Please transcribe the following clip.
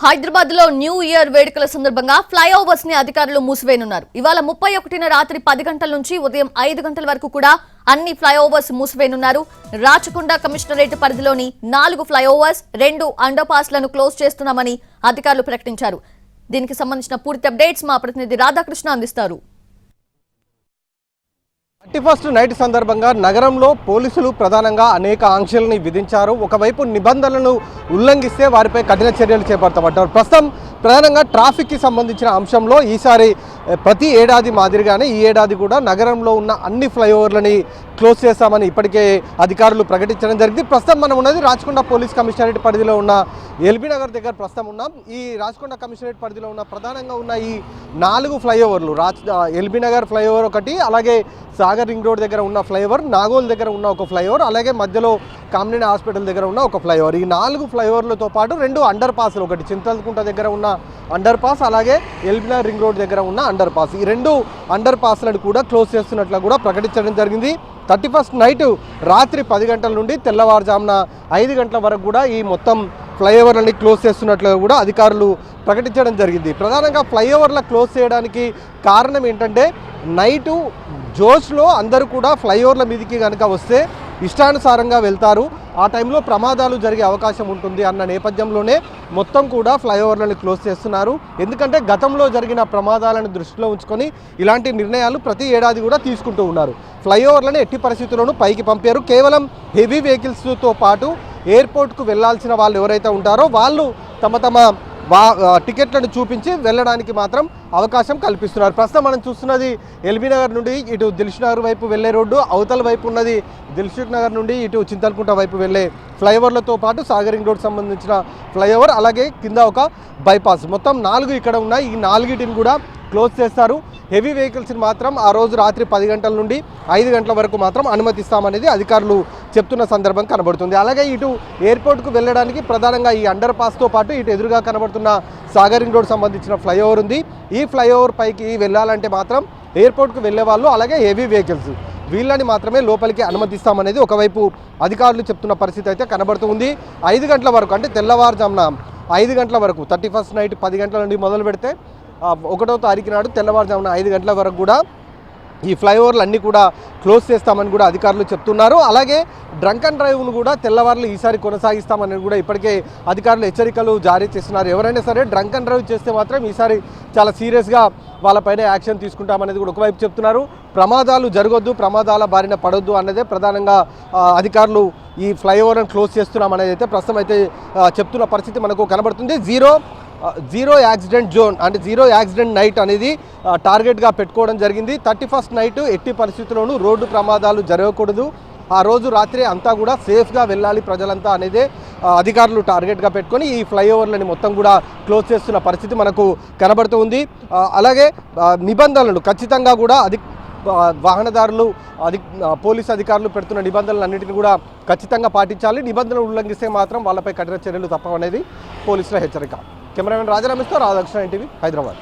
హైదరాబాద్ లో new year వేడుకల సందర్భంగా ఫ్లైఓవర్స్ ని అధికారులు మూసివేయనున్నారు. ఇవాళ 31న రాత్రి 10 గంటల నుంచి ఉదయం 5 గంటల వరకు కూడా అన్ని ఫ్లైఓవర్స్ మూసివేయనున్నారు. రాచకొండ కమిషనరేట్ పరిధిలోని 4 ఫ్లైఓవర్స్ 2 అండర్ పాస్ లను క్లోజ్ చేస్తున్నామని అధికారులు ప్రకటించారు. దీనికి సంబంధించిన పూర్తి అప్డేట్స్ మా ప్రతినిధి రాధాకృష్ణ అందిస్తారు. 31st నైట్ సందర్భంగా నగరంలో పోలీసులు ప్రధానంగా అనేక ఆంక్షల్ని విధించారు. ఒకవైపు నిబంధనలను ఉల్లంఘిస్తే వారిపై కఠిన చర్యలు చేపడతామంటారు. ప్రస్తుతం ప్రధానంగా ట్రాఫిక్కి సంబంధించిన అంశంలో ఈసారి ప్రతి ఏడాది మాదిరిగానే ఈ ఏడాది కూడా నగరంలో ఉన్న అన్ని ఫ్లైఓవర్లని క్లోజ్ చేస్తామని ఇప్పటికే అధికారులు ప్రకటించడం జరిగింది. ప్రస్తుతం మనం ఉన్నది రాచకొండ పోలీస్ కమిషనరేట్ పరిధిలో ఉన్న ఎల్బీ నగర్ దగ్గర ప్రస్తుతం ఉన్నాం. ఈ రాచకొండ కమిషనరేట్ పరిధిలో ఉన్న ప్రధానంగా ఉన్న ఈ 4 ఫ్లైఓవర్లు ఎల్బీ నగర్ ఫ్లైఓవర్ ఒకటి, అలాగే సాగర్ రింగ్ రోడ్ దగ్గర ఉన్న ఫ్లైఓవర్, నాగోల్ దగ్గర ఉన్న ఒక ఫ్లైఓవర్, అలాగే మధ్యలో కామినేని హాస్పిటల్ దగ్గర ఉన్న ఒక ఫ్లైఓవర్. ఈ 4 ఫ్లైఓవర్లతో పాటు 2 అండర్ పాస్లు, ఒకటి చింతలకుంట దగ్గర ఉన్న అండర్ పాస్, అలాగే ఎల్బీ నగర్ రింగ్ రోడ్ దగ్గర ఉన్న అండర్ పాస్, ఈ 2 అండర్ పాస్లను కూడా క్లోజ్ చేస్తున్నట్లు కూడా ప్రకటించడం జరిగింది. 31st నైట్ రాత్రి 10 గంటల నుండి తెల్లవారుజామున 5 గంటల వరకు కూడా ఈ మొత్తం ఫ్లైఓవర్లని క్లోజ్ చేస్తున్నట్లు కూడా అధికారులు ప్రకటించడం జరిగింది. ప్రధానంగా ఫ్లైఓవర్ల క్లోజ్ చేయడానికి కారణం ఏంటంటే నైటు జోష్లో అందరూ కూడా ఫ్లైఓవర్ల మీదకి కనుక వస్తే ఇష్టానుసారంగా వెళ్తారు, ఆ టైంలో ప్రమాదాలు జరిగే అవకాశం ఉంటుంది అన్న నేపథ్యంలోనే మొత్తం కూడా ఫ్లైఓవర్లను క్లోజ్ చేస్తున్నారు. ఎందుకంటే గతంలో జరిగిన ప్రమాదాలను దృష్టిలో ఉంచుకొని ఇలాంటి నిర్ణయాలు ప్రతి ఏడాది కూడా తీసుకుంటూ ఉన్నారు. ఫ్లైఓవర్లను ఎట్టి పరిస్థితుల్లోనూ పైకి పంపారు. కేవలం హెవీ వెహికల్స్తో పాటు ఎయిర్పోర్ట్కు వెళ్లాల్సిన వాళ్ళు ఎవరైతే ఉంటారో వాళ్ళు తమ టికెట్లను చూపించి వెళ్ళడానికి మాత్రం అవకాశం కల్పిస్తున్నారు. ప్రస్తుతం మనం చూస్తున్నది ఎల్బీ నగర్ నుండి ఇటు దిల్షుక్ నగర్ వైపు వెళ్లే రోడ్డు, అవతల వైపు ఉన్నది దిల్షుక్ నగర్ నుండి ఇటు చింతలకుంట వైపు వెళ్లే ఫ్లైఓవర్లతో పాటు సాగర్ రింగ్ రోడ్ సంబంధించిన ఫ్లైఓవర్, అలాగే కింద ఒక బైపాస్, మొత్తం 4 ఇక్కడ ఉన్నాయి. ఈ 4టిని కూడా క్లోజ్ చేస్తారు. హెవీ వెహికల్స్ని మాత్రం ఆ రోజు రాత్రి 10 గంటల నుండి 5 గంటల వరకు మాత్రం అనుమతిస్తామనేది అధికారులు చెప్తున్న సందర్భం కనబడుతుంది. అలాగే ఇటు ఎయిర్పోర్ట్కు వెళ్ళడానికి ప్రధానంగా ఈ అండర్ పాస్తో పాటు ఇటు ఎదురుగా కనబడుతున్న సాగర్ రింగ్ రోడ్ సంబంధించిన ఫ్లైఓవర్ ఉంది. ఈ ఫ్లైఓవర్ పైకి వెళ్ళాలంటే మాత్రం ఎయిర్పోర్ట్కు వెళ్ళే వాళ్ళు, అలాగే హెవీ వెహికల్స్ వీళ్ళని మాత్రమే లోపలికి అనుమతిస్తామనేది ఒకవైపు అధికారులు చెప్తున్న పరిస్థితి అయితే కనబడుతుంది. 5 గంటల వరకు అంటే తెల్లవారుజామున 5 గంటల వరకు 31st నైట్ 10 గంటల నుండి మొదలు పెడితే 1వ తారీఖు నాడు తెల్లవారుజామున 5 గంటల వరకు కూడా ఈ ఫ్లైఓవర్లు అన్నీ కూడా క్లోజ్ చేస్తామని కూడా అధికారులు చెప్తున్నారు. అలాగే డ్రంక్ అండ్ డ్రైవ్ను కూడా తెల్లవారులు ఈసారి కొనసాగిస్తామని కూడా ఇప్పటికే అధికారులు హెచ్చరికలు జారీ చేస్తున్నారు. ఎవరైనా సరే డ్రంక్ అండ్ డ్రైవ్ చేస్తే మాత్రం ఈసారి చాలా సీరియస్గా వాళ్ళపైన యాక్షన్ తీసుకుంటామనేది కూడా ఒకవైపు చెప్తున్నారు. ప్రమాదాలు జరగొద్దు, ప్రమాదాల బారిన పడొద్దు అన్నదే ప్రధానంగా అధికారులు ఈ ఫ్లైఓవర్ను క్లోజ్ చేస్తున్నామనేది అయితే ప్రస్తుతం అయితే చెప్తున్న పరిస్థితి మనకు కనబడుతుంది. జీరో యాక్సిడెంట్ జోన్ అంటే జీరో యాక్సిడెంట్ నైట్ అనేది టార్గెట్గా పెట్టుకోవడం జరిగింది. 31st నైట్ ఎట్టి పరిస్థితుల్లోనూ రోడ్డు ప్రమాదాలు జరగకూడదు, ఆ రోజు రాత్రి అంతా కూడా సేఫ్గా వెళ్ళాలి ప్రజలంతా అనేది అధికారులు టార్గెట్గా పెట్టుకొని ఈ ఫ్లైఓవర్లని మొత్తం కూడా క్లోజ్ చేస్తున్న పరిస్థితి మనకు కనబడుతూ ఉంది. అలాగే నిబంధనలు ఖచ్చితంగా కూడా వాహనదారులు పోలీసు అధికారులు పెడుతున్న నిబంధనలు అన్నింటినీ కూడా ఖచ్చితంగా పాటించాలి. నిబంధనలు ఉల్లంఘిస్తే మాత్రం వాళ్ళపై కఠిన చర్యలు తప్పవనేది పోలీసుల హెచ్చరిక. కెమెరామెన్ రాజరామేశ్వర్, రాధాకృష్ణ, ఎన్టీవీ, హైదరాబాద్.